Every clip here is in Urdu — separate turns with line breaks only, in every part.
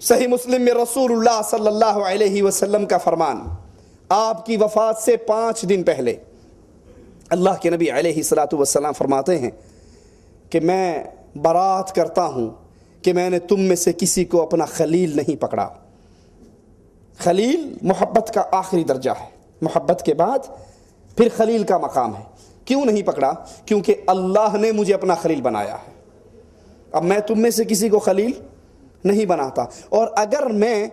صحیح مسلم میں رسول اللہ صلی اللہ علیہ وسلم کا فرمان، آپ کی وفات سے 5 دن پہلے اللہ کے نبی علیہ الصلوۃ والسلام فرماتے ہیں کہ میں برات کرتا ہوں کہ میں نے تم میں سے کسی کو اپنا خلیل نہیں پکڑا۔ خلیل محبت کا آخری درجہ ہے، محبت کے بعد پھر خلیل کا مقام ہے۔ کیوں نہیں پکڑا؟ کیونکہ اللہ نے مجھے اپنا خلیل بنایا ہے۔ اب میں تم میں سے کسی کو خلیل نہیں بناتا، اور اگر میں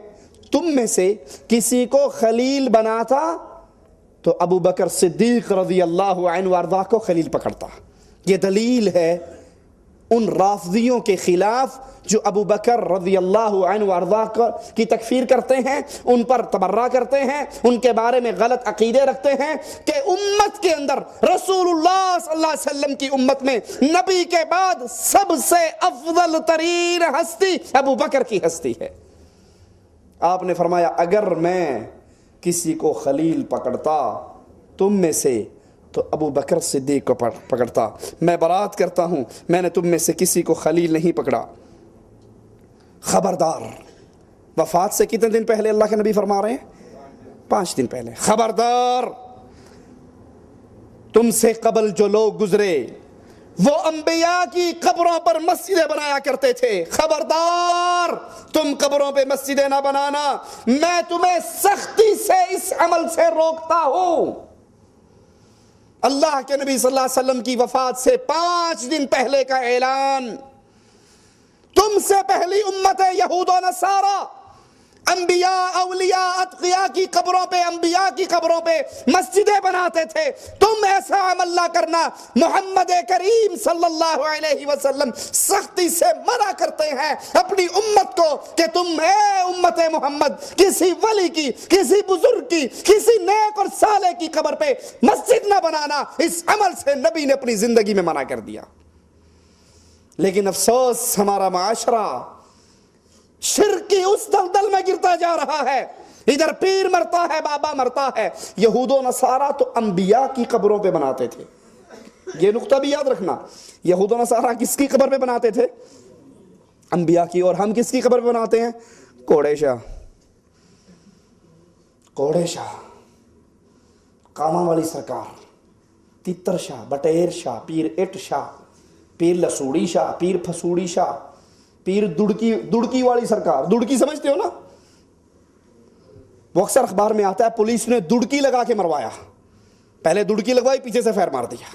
تم میں سے کسی کو خلیل بناتا تو ابو بکر صدیق رضی اللہ عنہ وارضاہ کو خلیل پکڑتا۔ یہ دلیل ہے ان رافضیوں کے خلاف جو ابو بکر رضی اللہ عنہ وارضاہ کی تکفیر کرتے ہیں، ان پر تبرہ کرتے ہیں، ان کے بارے میں غلط عقیدے رکھتے ہیں کہ امت کے اندر رسول اللہ صلی اللہ علیہ وسلم کی امت میں نبی کے بعد سب سے افضل ترین ہستی ابو بکر کی ہستی ہے۔ آپ نے فرمایا اگر میں کسی کو خلیل پکڑتا تم میں سے تو ابو بکر صدیق کو پکڑتا۔ میں برات کرتا ہوں میں نے تم میں سے کسی کو خلیل نہیں پکڑا۔ خبردار، وفات سے کتنے دن پہلے اللہ کے نبی فرما رہے ہیں؟ 5 دن پہلے۔ خبردار، تم سے قبل جو لوگ گزرے وہ انبیاء کی قبروں پر مسجدیں بنایا کرتے تھے، خبردار تم قبروں پہ مسجدیں نہ بنانا، میں تمہیں سختی سے اس عمل سے روکتا ہوں۔ اللہ کے نبی صلی اللہ علیہ وسلم کی وفات سے 5 دن پہلے کا اعلان۔ تم سے پہلی امت یہود و نصارہ انبیاء، اولیاء، اتقیاء کی قبروں پہ، انبیاء کی قبروں پہ مسجدیں بناتے تھے، تم ایسا عمل نہ کرنا۔ محمد کریم صلی اللہ علیہ وسلم سختی سے منع کرتے ہیں اپنی امت کو کہ تم اے امت محمد کسی ولی کی، کسی بزرگ کی، کسی نیک اور صالح کی قبر پہ مسجد نہ بنانا۔ اس عمل سے نبی نے اپنی زندگی میں منع کر دیا۔ لیکن افسوس، ہمارا معاشرہ شرک کی اس دلدل میں گرتا جا رہا ہے۔ ادھر پیر مرتا ہے، بابا مرتا ہے۔ یہود و نصارہ تو انبیاء کی قبروں پہ بناتے تھے، یہ نقطہ بھی یاد رکھنا۔ یہود و نصارہ کس کی قبر پہ بناتے تھے؟ انبیاء کی۔ اور ہم کس کی قبر پہ بناتے ہیں؟ کوڑے شاہ، کوڑے شاہ، کاما والی سرکار، تیتر شاہ، بٹیر شاہ، پیر اٹ شاہ، پیر لسوڑی شاہ، پیر پھسوڑی شاہ، پیر دڑکی والی سرکار۔ دڑکی سمجھتے ہو نا؟ وہ اکثر اخبار میں آتا ہے پولیس نے دڑکی لگا کے مروایا، پہلے دڑکی لگوائی، پیچھے سے فیر مار دیا۔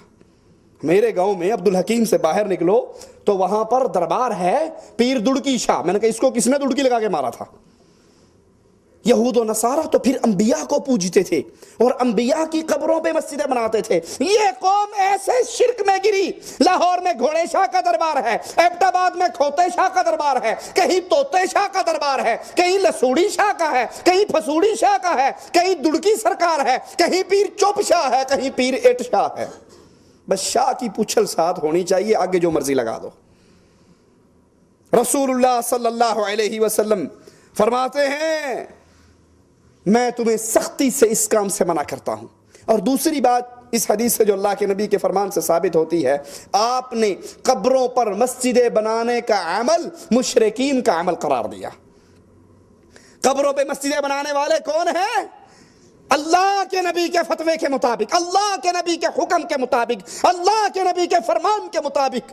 میرے گاؤں میں عبدالحکیم سے باہر نکلو تو وہاں پر دربار ہے پیر دڑکی شاہ۔ میں نے کہا اس کو کس نے دڑکی لگا کے مارا تھا؟ یہود و نصارہ تو پھر انبیاء کو پوجتے تھے اور انبیاء کی قبروں پہ مسجدیں بناتے تھے۔ یہ قوم ایسے شرک میں گری، لاہور میں گھوڑے شاہ کا دربار ہے، ایبٹ آباد میں کھوتے شاہ کا دربار ہے، کہیں طوطے شاہ کا دربار ہے، کہیں لسوڑی شاہ کا ہے، کہیں پھسوڑی شاہ کا ہے، کہیں دڑکی سرکار ہے، کہیں پیر چوپ شاہ ہے، کہیں پیر اٹ شاہ ہے۔ بس شاہ کی پوچھل ساتھ ہونی چاہیے، آگے جو مرضی لگا دو۔ رسول اللہ صلی اللہ علیہ وسلم فرماتے ہیں میں تمہیں سختی سے اس کام سے منع کرتا ہوں۔ اور دوسری بات اس حدیث سے جو اللہ کے نبی کے فرمان سے ثابت ہوتی ہے، آپ نے قبروں پر مسجدیں بنانے کا عمل مشرکین کا عمل قرار دیا۔ قبروں پہ مسجدیں بنانے والے کون ہیں؟ اللہ کے نبی کے فتوے کے مطابق، اللہ کے نبی کے حکم کے مطابق، اللہ کے نبی کے فرمان کے مطابق،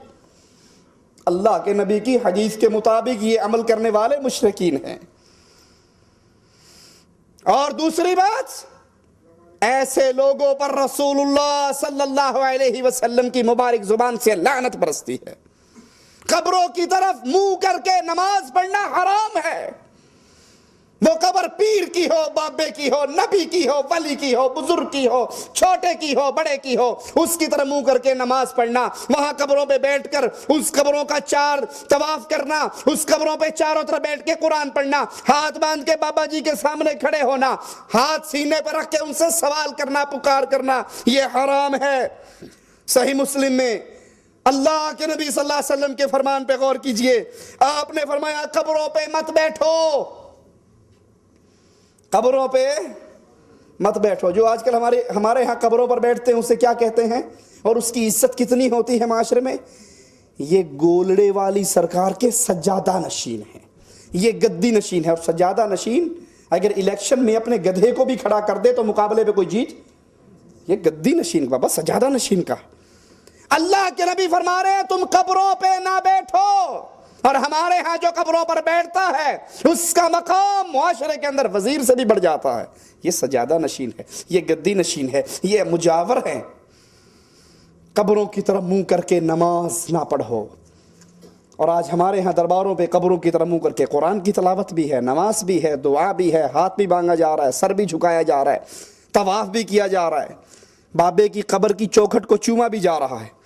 اللہ کے نبی کی حدیث کے مطابق یہ عمل کرنے والے مشرکین ہیں۔ اور دوسری بات، ایسے لوگوں پر رسول اللہ صلی اللہ علیہ وسلم کی مبارک زبان سے لعنت برستی ہے۔ قبروں کی طرف منہ کر کے نماز پڑھنا حرام ہے، وہ قبر پیر کی ہو، بابے کی ہو، نبی کی ہو، ولی کی ہو، بزرگ کی ہو، چھوٹے کی ہو، بڑے کی ہو، اس کی طرف منہ کر کے نماز پڑھنا، وہاں قبروں پہ بیٹھ کر اس قبروں کا 4 طواف کرنا، اس قبروں پہ چاروں طرف بیٹھ کے قرآن پڑھنا، ہاتھ باندھ کے بابا جی کے سامنے کھڑے ہونا، ہاتھ سینے پہ رکھ کے ان سے سوال کرنا، پکار کرنا، یہ حرام ہے۔ صحیح مسلم میں اللہ کے نبی صلی اللہ علیہ وسلم کے فرمان پہ غور کیجئے، آپ نے فرمایا قبروں پہ مت بیٹھو، قبروں پہ مت بیٹھو۔ جو آج کل ہمارے ہاں قبروں پر بیٹھتے ہیں اسے کیا کہتے ہیں اور اس کی عزت کتنی ہوتی ہے معاشرے میں؟ یہ گولڑے والی سرکار کے سجادہ نشین ہیں، یہ گدی نشین ہے. اور سجادہ نشین اگر الیکشن میں اپنے گدھے کو بھی کھڑا کر دے تو مقابلے پہ کوئی جیت. یہ گدی نشین کا، بس سجادہ نشین کا. اللہ کے نبی فرما رہے ہیں تم قبروں پہ نہ بیٹھو، اور ہمارے ہاں جو قبروں پر بیٹھتا ہے اس کا مقام معاشرے کے اندر وزیر سے بھی بڑھ جاتا ہے. یہ سجادہ نشین ہے، یہ گدی نشین ہے، یہ مجاور ہے. قبروں کی طرف منہ کر کے نماز نہ پڑھو. اور آج ہمارے ہاں درباروں پہ قبروں کی طرف منہ کر کے قرآن کی تلاوت بھی ہے، نماز بھی ہے، دعا بھی ہے، ہاتھ بھی مانگا جا رہا ہے، سر بھی جھکایا جا رہا ہے، طواف بھی کیا جا رہا ہے، بابے کی قبر کی چوکھٹ کو چوما بھی جا رہا ہے.